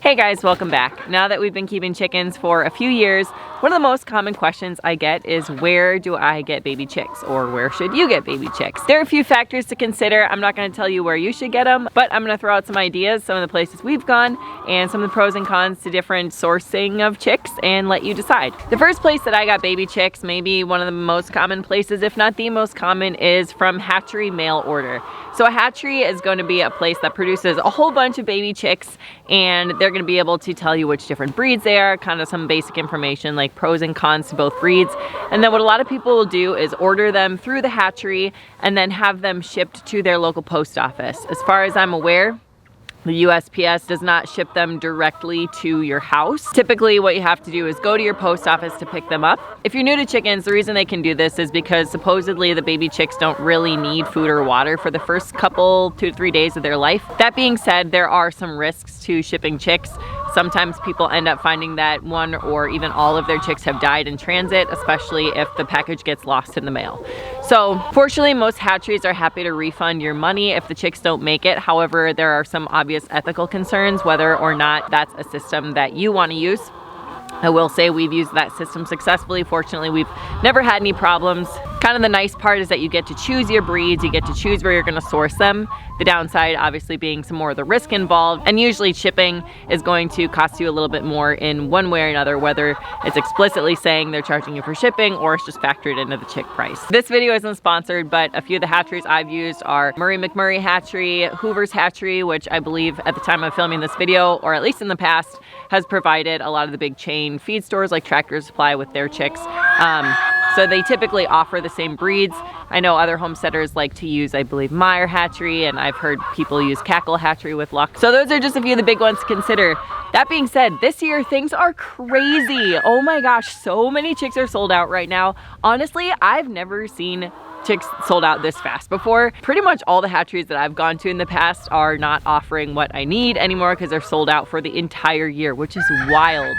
Hey guys, welcome back. Now that we've been keeping chickens for a few years, one of the most common questions I get is where do I get baby chicks, or where should you get baby chicks? There are a few factors to consider. I'm not going to tell you where you should get them, but I'm going to throw out some ideas, some of the places we've gone, and some of the pros and cons to different sourcing of chicks, and let you decide. The first place that I got baby chicks, maybe one of the most common places, if not the most common, is from Hatchery mail order. So a hatchery is going to be a place that produces a whole bunch of baby chicks, and they're going to be able to tell you which different breeds they are, kind of some basic information like pros and cons to both breeds. And then what a lot of people will do is order them through the hatchery and then have them shipped to their local post office. As far as I'm aware, the USPS does not ship them directly to your house. Typically what you have to do is go to your post office to pick them up. If you're new to chickens, the reason they can do this is because supposedly the baby chicks don't really need food or water for the first couple, 2 to 3 days of their life. That being said, there are some risks to shipping chicks. Sometimes people end up finding that one or even all of their chicks have died in transit, especially if the package gets lost in the mail. So fortunately, most hatcheries are happy to refund your money if the chicks don't make it. However, there are some obvious ethical concerns whether or not that's a system that you want to use. I will say we've used that system successfully. Fortunately, we've never had any problems. Kind of the nice part is that you get to choose your breeds, you get to choose where you're going to source them. The downside obviously being some more of the risk involved, and usually shipping is going to cost you a little bit more in one way or another, whether it's explicitly saying they're charging you for shipping or it's just factored into the chick price. This video isn't sponsored, but a few of the hatcheries I've used are Murray McMurray Hatchery, Hoover's Hatchery, which I believe at the time of filming this video, or at least in the past, has provided a lot of the big chain feed stores like Tractor Supply with their chicks. So they typically offer the same breeds. I know other homesteaders like to use, I believe, Meyer Hatchery, and I've heard people use Cackle Hatchery with luck. So those are just a few of the big ones to consider. That being said, this year things are crazy. Oh my gosh, so many chicks are sold out right now. Honestly, I've never seen chicks sold out this fast before. Pretty much all the hatcheries that I've gone to in the past are not offering what I need anymore because they're sold out for the entire year, which is wild.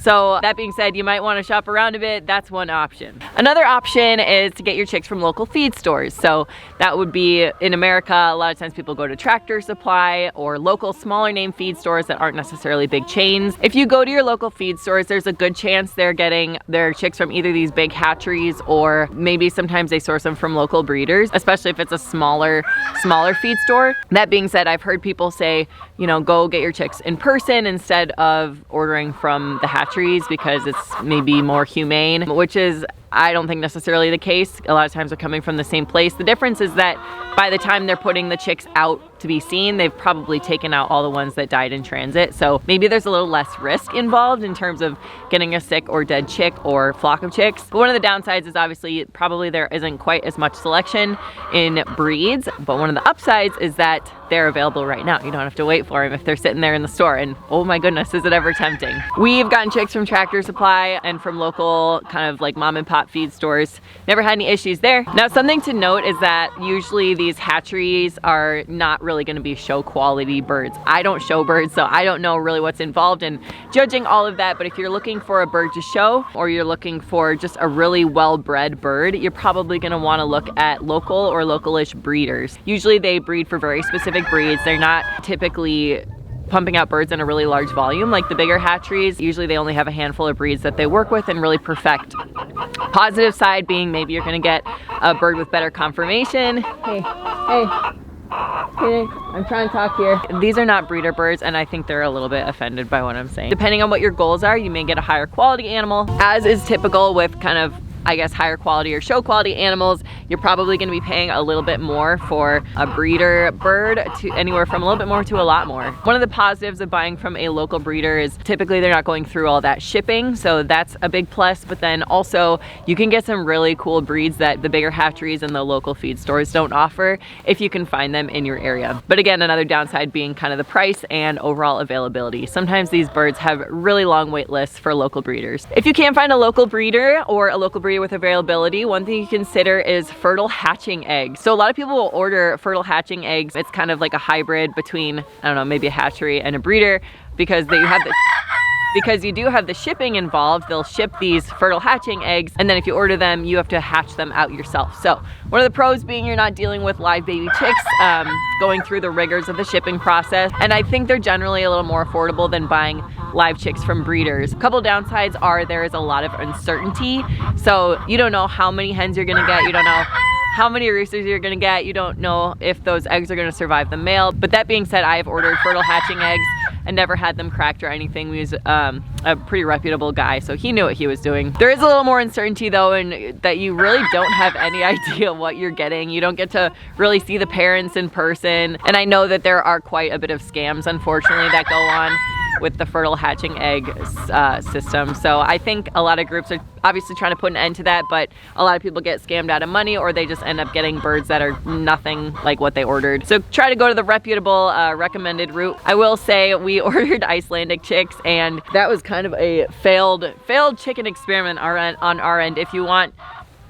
So that being said, you might want to shop around a bit. That's one option. Another option is to get your chicks from local feed stores. So that would be, in America, a lot of times people go to Tractor Supply or local smaller name feed stores that aren't necessarily big chains. If you go to your local feed stores, there's a good chance they're getting their chicks from either these big hatcheries, or maybe sometimes they source them from local breeders, especially if it's a smaller feed store. That being said, I've heard people say, you know, go get your chicks in person instead of ordering from the hatcheries because it's maybe more humane, which is, I don't think, necessarily the case. A lot of times they're coming from the same place. The difference is that by the time they're putting the chicks out to be seen, they've probably taken out all the ones that died in transit. So maybe there's a little less risk involved in terms of getting a sick or dead chick or flock of chicks. But one of the downsides is obviously probably there isn't quite as much selection in breeds. But one of the upsides is that they're available right now. You don't have to wait for them if they're sitting there in the store. And oh my goodness, is it ever tempting. We've gotten chicks from Tractor Supply and from local kind of like mom and pop feed stores. Never had any issues there. Now, something to note is that usually these hatcheries are not really going to be show quality birds. I don't show birds, so I don't know really what's involved in judging all of that. But if you're looking for a bird to show, or you're looking for just a really well-bred bird, you're probably going to want to look at local or local-ish breeders. Usually they breed for very specific breeds. They're not typically pumping out birds in a really large volume like the bigger hatcheries. Usually they only have a handful of breeds that they work with and really perfect. Positive side being maybe you're gonna get a bird with better conformation. Hey, I'm trying to talk here. These are not breeder birds, and I think they're a little bit offended by what I'm saying. Depending on what your goals are, you may get a higher quality animal. As is typical with kind of, I guess, higher quality or show quality animals, you're probably going to be paying a little bit more for a breeder bird, to anywhere from a little bit more to a lot more. One of the positives of buying from a local breeder is typically they're not going through all that shipping, so that's a big plus. But then also you can get some really cool breeds that the bigger hatcheries and the local feed stores don't offer if you can find them in your area. But again, another downside being kind of the price and overall availability. Sometimes these birds have really long wait lists for local breeders. If you can't find a local breeder or a local breeder with availability, one thing you consider is fertile hatching eggs. So a lot of people will order fertile hatching eggs. It's kind of like a hybrid between, I don't know, maybe a hatchery and a breeder, because they have the because you do have the shipping involved. They'll ship these fertile hatching eggs, and then if you order them, you have to hatch them out yourself. So one of the pros being you're not dealing with live baby chicks, going through the rigors of the shipping process. And I think they're generally a little more affordable than buying live chicks from breeders. A couple downsides are there is a lot of uncertainty. So you don't know how many hens you're gonna get. You don't know how many roosters you're gonna get. You don't know if those eggs are gonna survive the male. But that being said, I have ordered fertile hatching eggs and never had them cracked or anything. We use a pretty reputable guy, so he knew what he was doing. There is a little more uncertainty though, in that you really don't have any idea what you're getting. You don't get to really see the parents in person. And I know that there are quite a bit of scams, unfortunately, that go on with the fertile hatching egg system. So I think a lot of groups are obviously trying to put an end to that, but a lot of people get scammed out of money, or they just end up getting birds that are nothing like what they ordered. So try to go to the reputable recommended route. I will say we ordered Icelandic chicks, and that was kind of a failed chicken experiment on our end. If you want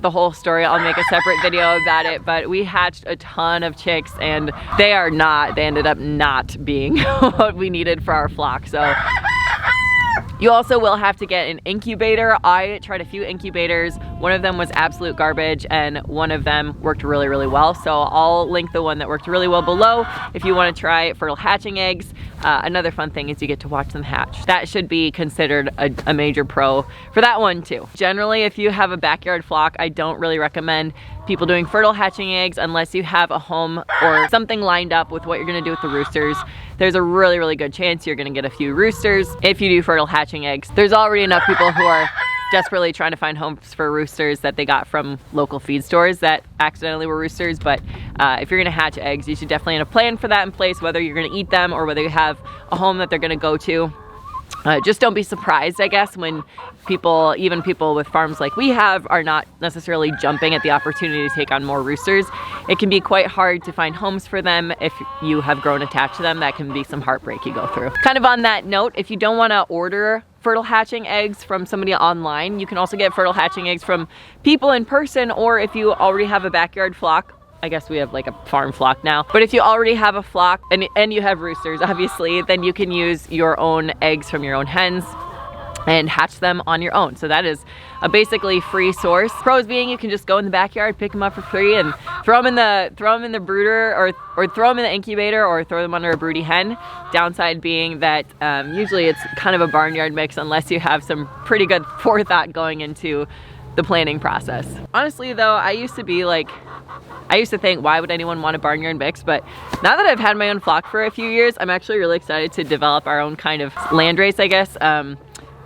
the whole story, I'll make a separate video about it, but we hatched a ton of chicks and they ended up not being what we needed for our flock. So you also will have to get an incubator. I tried a few incubators. One of them was absolute garbage and one of them worked really, really well. So I'll link the one that worked really well below if you want to try fertile hatching eggs. Another fun thing is you get to watch them hatch. That should be considered a major pro for that one too. Generally, if you have a backyard flock, I don't really recommend people doing fertile hatching eggs unless you have a home or something lined up with what you're gonna do with the roosters. There's a really, really good chance you're gonna get a few roosters if you do fertile hatching eggs. There's already enough people who are desperately trying to find homes for roosters that they got from local feed stores that accidentally were roosters. But if you're gonna hatch eggs, you should definitely have a plan for that in place, whether you're gonna eat them or whether you have a home that they're gonna go to. Just don't be surprised, I guess, when people, even people with farms like we have, are not necessarily jumping at the opportunity to take on more roosters. It can be quite hard to find homes for them if you have grown attached to them. That can be some heartbreak you go through. Kind of on that note, if you don't want to order fertile hatching eggs from somebody online, you can also get fertile hatching eggs from people in person, or if you already have a backyard flock. I guess we have like a farm flock now, but if you already have a flock and you have roosters, obviously, then you can use your own eggs from your own hens and hatch them on your own. So that is a basically free source. Pros being you can just go in the backyard, pick them up for free, and throw them in the brooder, or throw them in the incubator, or throw them under a broody hen. Downside being that usually it's kind of a barnyard mix unless you have some pretty good forethought going into the planning process. Honestly though, I used to think, why would anyone want a barnyard mix? But now that I've had my own flock for a few years, I'm actually really excited to develop our own kind of landrace, I guess,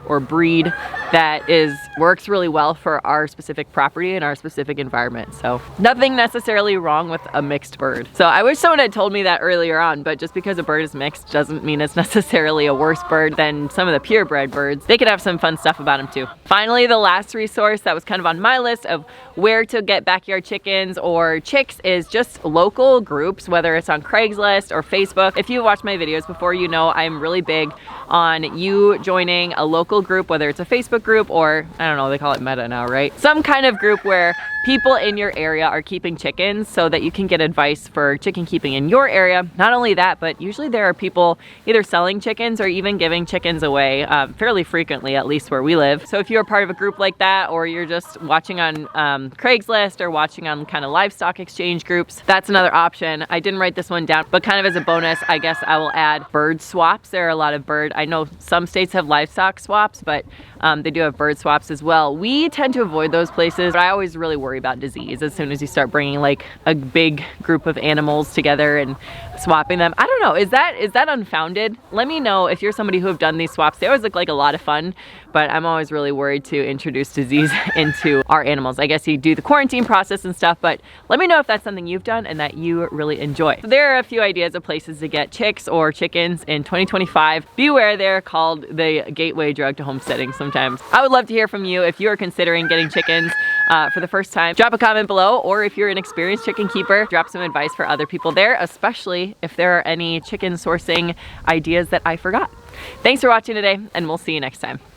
or breed that works really well for our specific property and our specific environment. So nothing necessarily wrong with a mixed bird. So I wish someone had told me that earlier on, but just because a bird is mixed doesn't mean it's necessarily a worse bird than some of the purebred birds. They could have some fun stuff about them too. Finally, the last resource that was kind of on my list of where to get backyard chickens or chicks is just local groups, whether it's on Craigslist or Facebook. If you've watched my videos before, you know I'm really big on you joining a local group, whether it's a Facebook group or, I don't know, they call it Meta now, right? Some kind of group where people in your area are keeping chickens so that you can get advice for chicken keeping in your area. Not only that, but usually there are people either selling chickens or even giving chickens away fairly frequently, at least where we live. So if you're part of a group like that, or you're just watching on Craigslist or watching on kind of livestock exchange groups, that's another option. I didn't write this one down, but kind of as a bonus, I guess I will add bird swaps. There are a lot of I know some states have livestock swaps, but they do have bird swaps as well. We tend to avoid those places, but I always really worry about disease as soon as you start bringing like a big group of animals together and swapping them. I don't know, is that unfounded? Let me know if you're somebody who have done these swaps. They always look like a lot of fun, but I'm always really worried to introduce disease into our animals. I guess you do the quarantine process and stuff, but let me know if that's something you've done and that you really enjoy. So there are a few ideas of places to get chicks or chickens in 2025. Beware, they're called the gateway drug to homesteading sometimes. I would love to hear from you if you are considering getting chickens for the first time. Drop a comment below, or if you're an experienced chicken keeper, drop some advice for other people there, especially if there are any chicken sourcing ideas that I forgot. Thanks for watching today, and we'll see you next time.